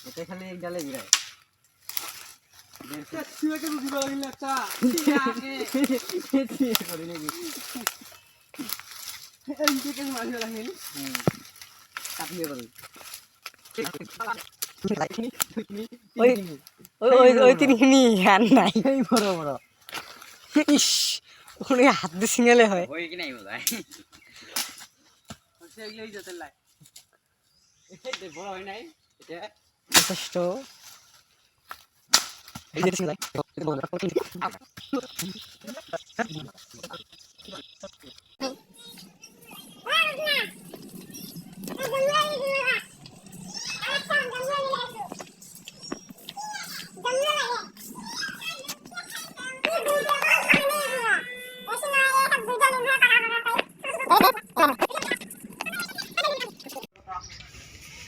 এটা খালি এক ডালে বিরায় সিওকে দিবা লাগিলে একটা আগে করে নেবি এই দিকে মাঝে লাগিল কাটিয়ে বল ওই ওই ওই তিনখানি আর নাই এই বড় বড় ইস ওখানে হাত দিয়ে সিঙ্গেলে হয় ওই কি নাই বোঝায় সেগুলোই যেতে লাই এটা বড় হয় নাই এটা যথেষ্ট এই যে সিঙ্গেল এটা বল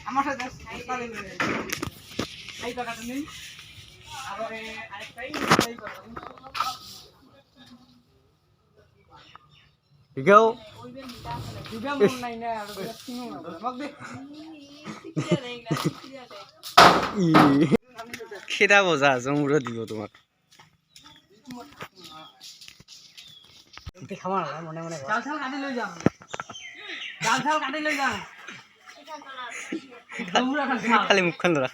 আমার সাথে এই টাকাটা নেই আর আরেকটাই এই কথা গো দিবা মন নাই না আর চিনো না মগ দে খেদা বোঝা জমুরা দিব তোমাক তুই খাওয়া না মনে মনে জাল ছাল কাটি লই যাম জাল ছাল কাটি লই যাম জমুরা কাটি খালি মুখখান ধরা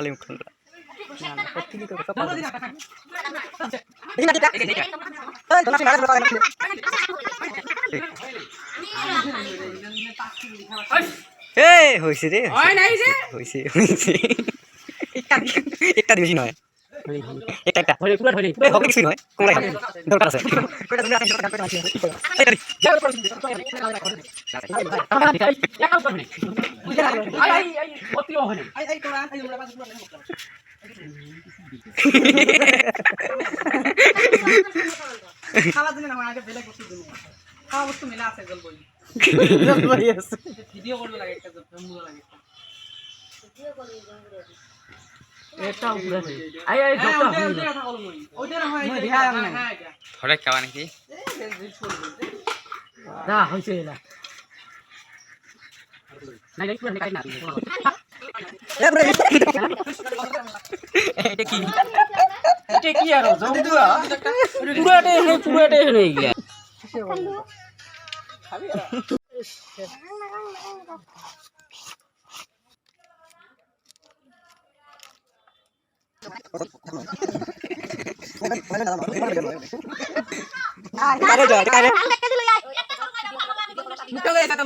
এই হইছে রে হয় নাই যে হইছে একটা বেশি নয় একটা ধরে পুরো ধরে হবে কিছু নয় কোমলাই খাবে দরকার আছে এই তোরা এই জমুরা পাশে পুরো খাওয়া দিনে না আগে বেলে করতে দিন খাওয়া বস্তু মেলা আছে জল বই ভিডিও করবে লাগে একটা জমুরা লাগে এটা পুরো আই আই ওইটা না হয় হ্যাঁ এটা ধরে খাওয়া নাকি না হইছে না নাই নাই পুরো কাই না এটা কি এটা কি আর পুরোটা হয়ে গিয়া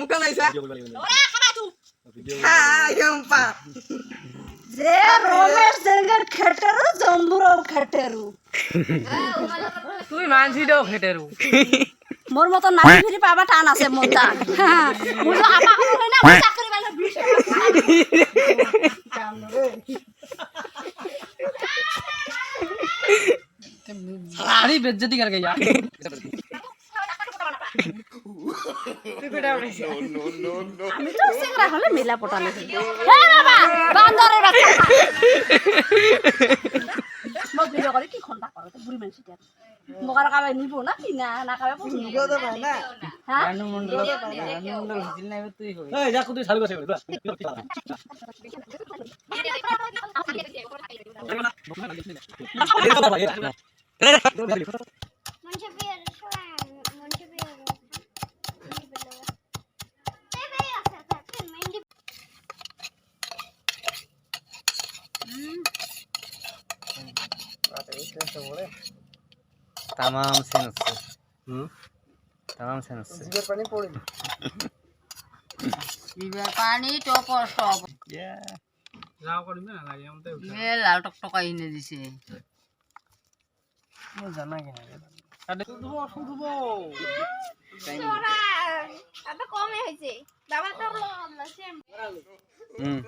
মুখে লাইছা যে রমেশ জেঙ্গার খেটেরু জম্বুরও খেটেরু তুই মানছি দাও খেটেরু মোর মতো নাচি ফিরি পাবা টান আছে মোর টান মুই তো আপা হই না মুই চাকরি বালা বিশ सारी बेइज्जती करके यार আমি তো সিংরা হলে মিলা পটালে হে বাবা বান্দরের বাচ্চা মগ ভিডিও করে কি খন্ডা করে তো বুড়ি মানুষটা মগার কাবে নিবো না কি না না কাবে পছন্দ ভিডিও তো ভাই না হ্যাঁ মন্ডল হিজিল নাই তুই হই এই যা তুই চালু আছে तमाम सेन হচ্ছে तमाम सेन হচ্ছে জিবের পানি পড়ে জিবের পানি টপর সব যাও করবে না লাগে আমতে এ লাল টকটকা ইনে দিছে ও জানা কেন কাটে তো দুবো শুধুবো তোরা এত কমে হয়েছে বাবা তো আমরা সেম হুম